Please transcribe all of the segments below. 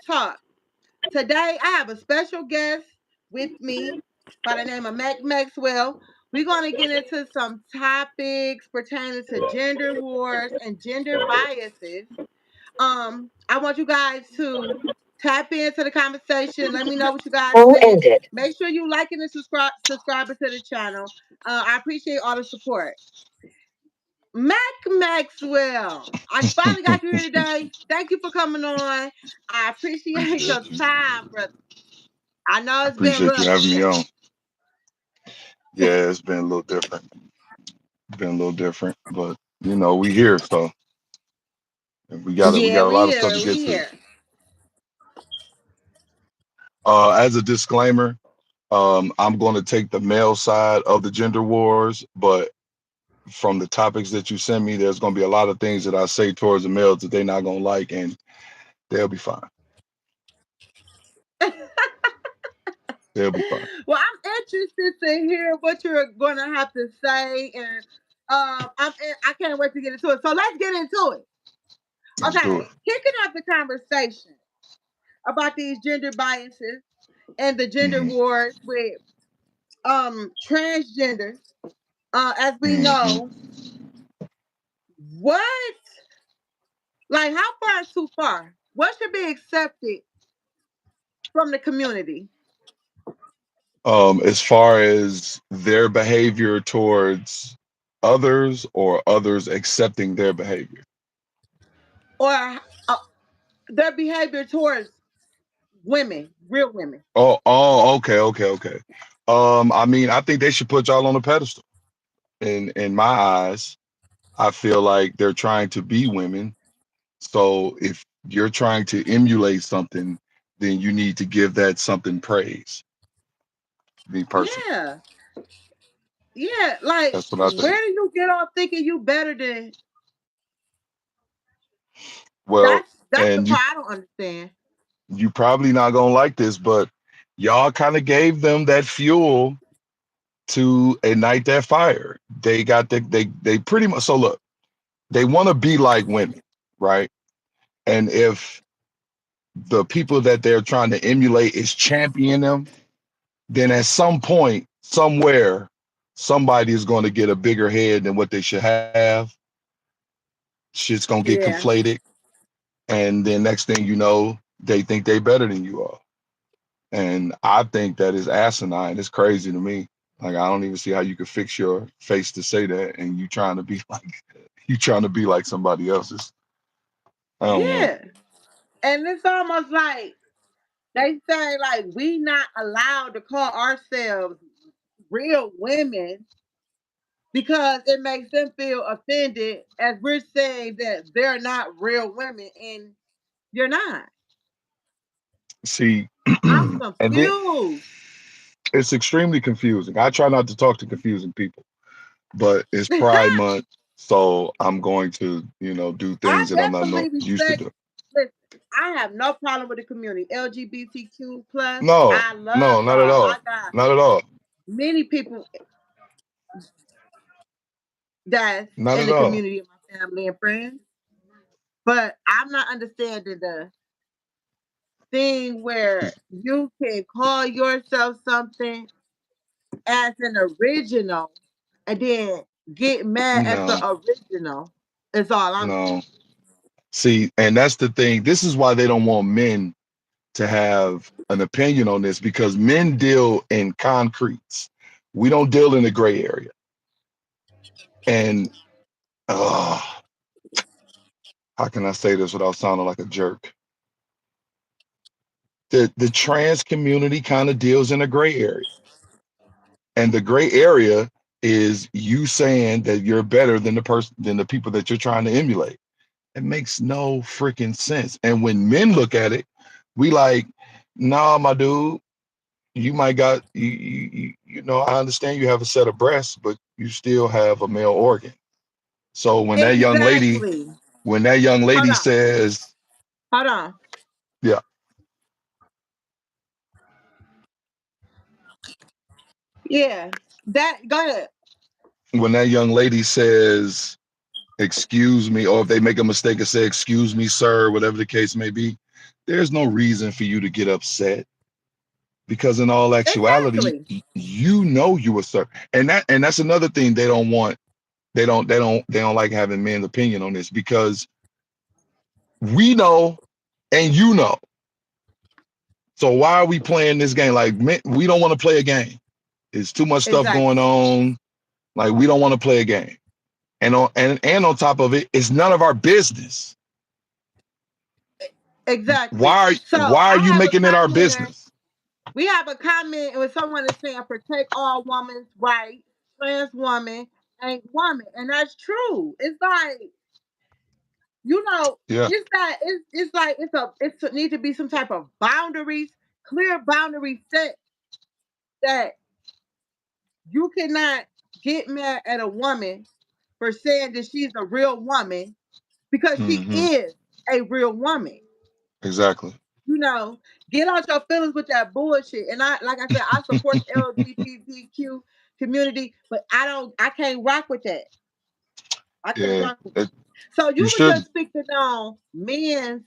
Talk. Today, I have a special guest with me by the name of Mac Maxwell. We're going to get into some topics pertaining to gender wars and gender biases. I want you guys to tap into the conversation. Let me know what you guys think. Make sure you like and subscribing to the channel. I appreciate all the support. Mac Maxwell, I finally got you here today. Thank you for coming on. I appreciate your time, brother. I know I it's been appreciate you rough. having me on. Yeah, it's been a little different. But we here, so we Yeah, got a we lot of stuff here. to We get to. here. As a disclaimer, I'm going to take the male side of the gender wars, but from the topics that you send me, there's going to be a lot of things that I say towards the males that they're not going to like, and they'll be fine. They'll be fine. Well, I'm interested to hear what you're going to have to say, and I can't wait to get into it. So let's get into it. Let's do it. Okay, kicking off the conversation about these gender biases and the gender Hmm. wars with transgender. As we Hmm. know, what like how far is too far? What should be accepted from the community? As far as their behavior towards others or others accepting their behavior. Or their behavior towards women, real women. Okay. I mean, I think they should put y'all on a pedestal. In my eyes, I feel like they're trying to be women. So if you're trying to emulate something, then you need to give that something praise. Me personally, Yeah. Yeah. Like, that's what I think. where do you get off thinking you better than Well, that's the and part I don't understand. you probably not gonna like this, but y'all kind of gave them that fuel to ignite that fire. They got they pretty much, so look, they want to be like women, right? And if the people that they're trying to emulate is champion them, then at some point, somewhere, somebody is going to get a bigger head than what they should have. Shit's gonna get Yeah. conflated, and then next thing you know, they think they better than you are. And I think that is asinine. It's crazy to me. Like, I don't even see how you could fix your face to say that, and you trying to be like somebody else's. I don't know. Yeah. And it's almost like they say like we not allowed to call ourselves real women because it makes them feel offended as we're saying that they're not real women and you're not. See, I'm and then confused. it's extremely confusing. I try not to talk to confusing people, but it's Pride Month, so I'm going to, do I things that I'm not definitely used to respect. do. Listen, I have no problem with the community. LGBTQ plus. No, I love no, not at y'all. I all. got Not at all. many people that's Not in at the all. community of my family and friends. But I'm not understanding the thing where you can call yourself something as an original and then get mad at the No, original. Is all I'm no. saying. See, and that's the thing. This is why they don't want men to have an opinion on this, because men deal in concretes. We don't deal in the gray area. And uh, how can I say this without sounding like a jerk? The trans community kind of deals in a gray area. And the gray area is you saying that you're better than the people that you're trying to emulate. It makes no freaking sense. And when men look at it, we like, nah, my dude, you might got I understand you have a set of breasts, but you still have a male organ. So Exactly. when that young Hold lady on. says, Hold on. yeah, Yeah. That go ahead. when that young lady says, excuse me, or if they make a mistake and say, excuse me, sir, whatever the case may be, there's no reason for you to get upset because in all actuality, Exactly. you know you were served. And that's another thing they don't want. They don't like having men's opinion on this because we know and you know. So why are we playing this game? Like we don't want to play a game. There's too much stuff going Exactly. on. Like we don't want to play a game. And on top of it, it's none of our business. Exactly. So Why are I you have a making it our comment. business? We have a comment when someone is saying protect all women's rights, trans woman ain't woman. And that's true. It's like, Yeah. it's that it's like it's need to be some type of boundaries, clear boundaries set that you cannot get mad at a woman for saying that she's a real woman because she Hmm. is a real woman. Exactly. You know, get out your feelings with that bullshit. And like I said, I support the LGBTQ community, but I can't rock with that. I can't Yeah. rock with it. So You you were shouldn't. just speaking on men.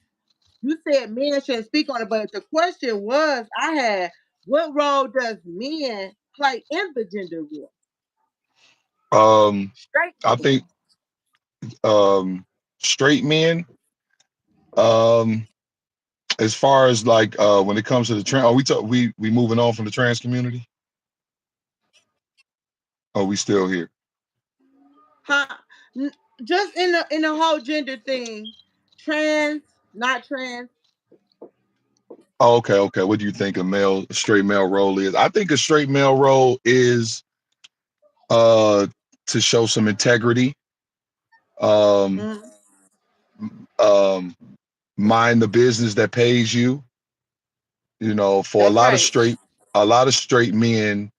You said men shouldn't speak on it, but the question was I had, what role does men play in the gender war? Um, Straight I men. think straight men. Um, as far as like when it comes to the trans, we moving on from the trans community? Are we still here? Huh? N- Just in the whole gender thing, trans, not trans. Oh, okay, okay. What do you think a straight male role is? I think a straight male role is uh to show some integrity, um, Mm, um, mind the business that pays you. You know, for that's right. a lot of straight men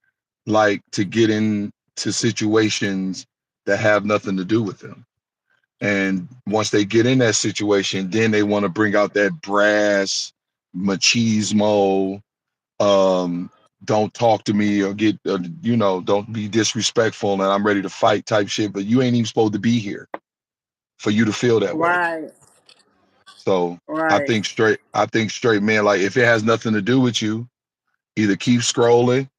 like to get into situations that have nothing to do with them. And once they get in that situation, then they want to bring out that brass machismo, um, don't talk to me or don't be disrespectful and I'm ready to fight type shit. But you ain't even supposed to be here for you to feel that way. Right. So Right. I think straight men, like if it has nothing to do with you, either keep scrolling,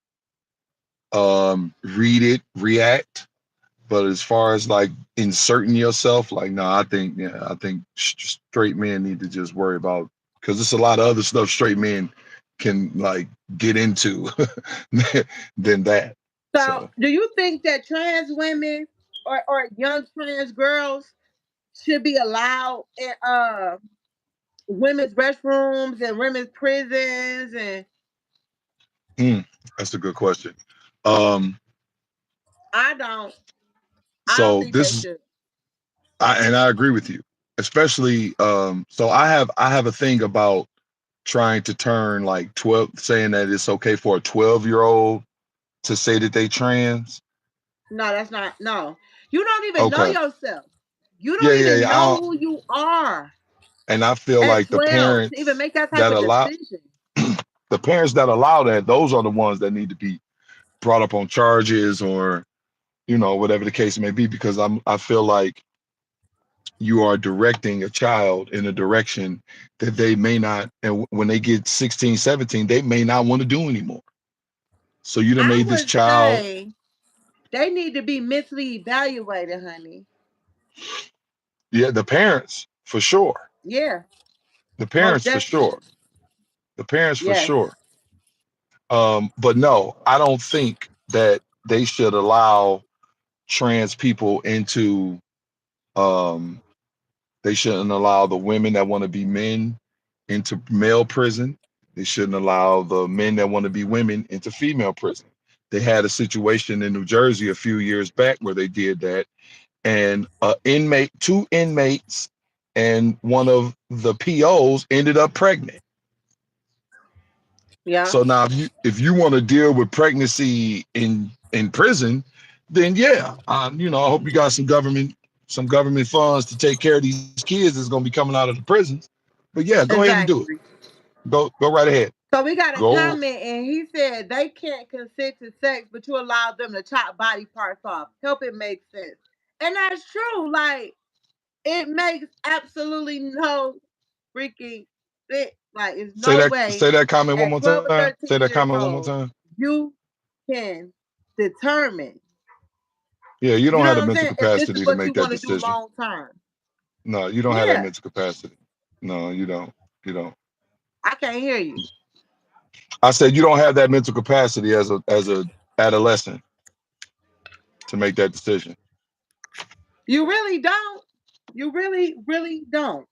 read it, react. But as far as like inserting yourself, like no, I think straight men need to just worry about because there's a lot of other stuff straight men can like get into than that. So, So do you think that trans women or young trans girls should be allowed in women's restrooms and women's prisons? And mm, that's a good question. Um, I don't, I don't so think they this is should. I agree with you, especially so I have a thing about trying to turn like 12, saying that it's okay for a 12-year-old to say that they trans. No, that's not. No, you don't even know Okay. yourself. You Yeah, don't yeah, even yeah. know who you are And I feel at like 12 to even make that type that of allow decision. the parents that allow that, those are the ones that need to be brought up on charges or whatever the case may be. Because I feel like you are directing a child in a direction that they may not, and when they get 16, 17, they may not want to do anymore. So you done I made this would child, say they need to be mentally evaluated, honey. yeah, the parents for sure, Yeah, the most parents for sure, definitely. the parents for Yes. sure. But no, I don't think that they should allow trans people into um they shouldn't allow the women that want to be men into male prison. They shouldn't allow the men that want to be women into female prison. They had a situation in New Jersey a few years back where they did that, and two inmates and one of the POs ended up pregnant. Yeah. So now if you want to deal with pregnancy in prison, then yeah, I hope you got some government funds to take care of these kids that's gonna be coming out of the prisons. But yeah, go ahead and do it. Exactly. Go right ahead. So we got a Go. comment, and he said they can't consent to sex, but you allow them to chop body parts off. Help it make sense. And that's true. Like, it makes absolutely no freaking sense. Like, it's Say no that. way Say that comment one at more 12 time. or Say that 13 comment years one more old, time. you can determine, Yeah, you you don't know have what the I'm mental saying, if this is capacity to what you make that want to do decision. long term. No, you don't have that Yeah, mental capacity. No, you don't. You don't. I can't hear you. I said you don't have that mental capacity as a adolescent to make that decision. You really don't. You really, really don't.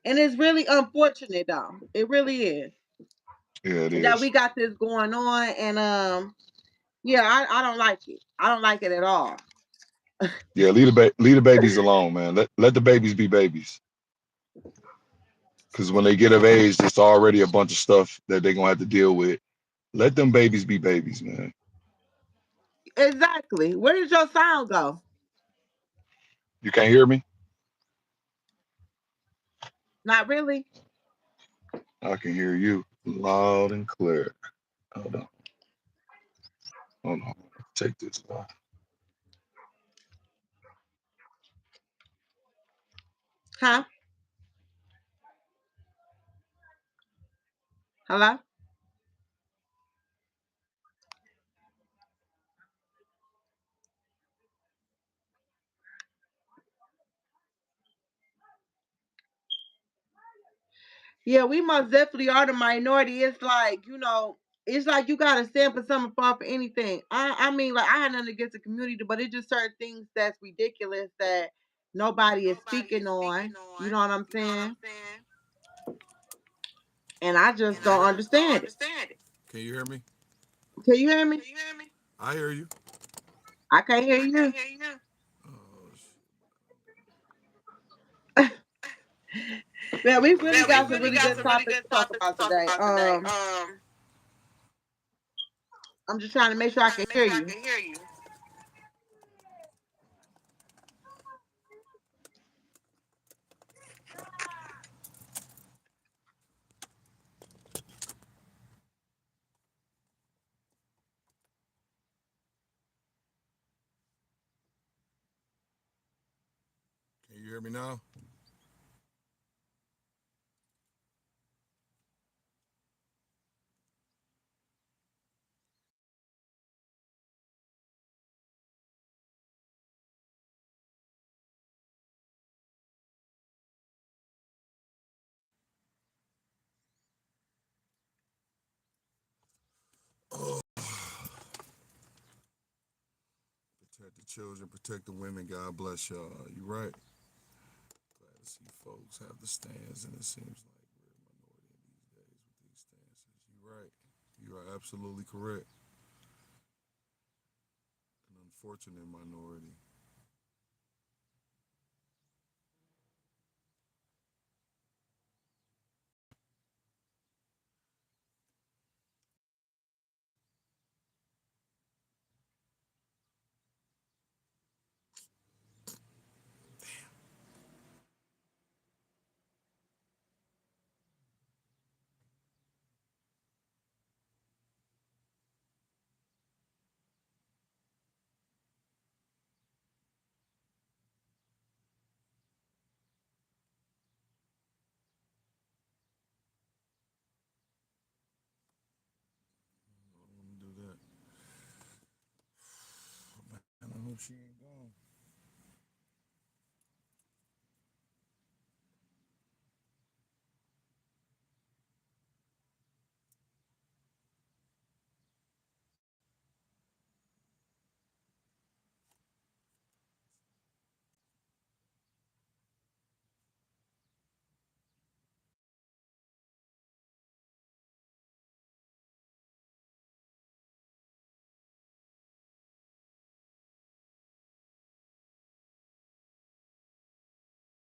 And it's really unfortunate, though. It really is Yeah, it that we is. got this going on. And yeah, I don't like it. I don't like it at all. Yeah, leave the babies alone, man. Let the babies be babies. Because when they get of age, it's already a bunch of stuff that they're gonna have to deal with. Let them babies be babies, man. Exactly. Where did your sound go? You can't hear me? Not really. I can hear you loud and clear. Hold on. Hold on. Take this off. Huh? Hello? Yeah, we most definitely are the minority. It's like, it's like you gotta stand for something far for anything. I mean, like, I had nothing against the community, but it's just certain things that's ridiculous that nobody is speaking on. You know what I'm saying? And I just don't understand it. Can you hear me? Can you hear me? I hear you. I can't hear you. Oh, Yeah, we really got some really good topics to talk about today. I'm just trying to make sure I can hear you. can you hear me now? Oh, protect the children, protect the women. God bless y'all. You right. Glad to see folks have the stands, and it seems like we're a minority in these days with these stances. You right. You are absolutely correct. An unfortunate minority. I don't want to do that. Man, I hope she ain't gone.